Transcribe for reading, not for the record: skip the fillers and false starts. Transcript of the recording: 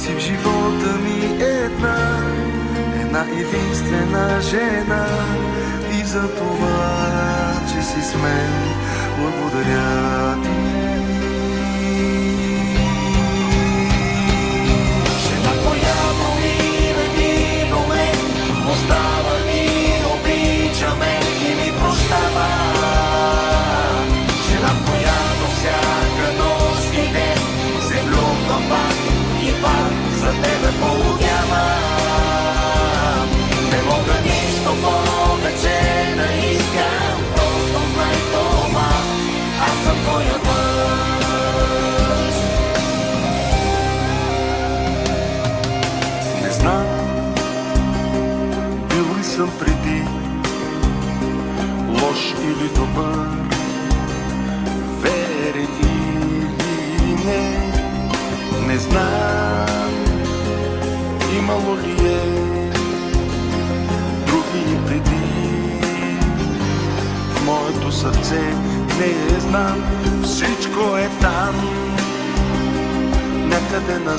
си в живота ми една единствена жена. И за това, че си с мен, благодаря ти. Жена, която винаги до мен остава и обича мен и ми прощава. Жена, в която всяка нощ и ден се влюбвам пак и пак за тебе полудявам. Не мога нищо повече да искам, просто знай това, аз съм твоят мъж. Не знам, бил ли съм преди лош или добър, верен или не. Не знам, имало ли е други преди в моето сърце. Не знам, всичко е там някъде на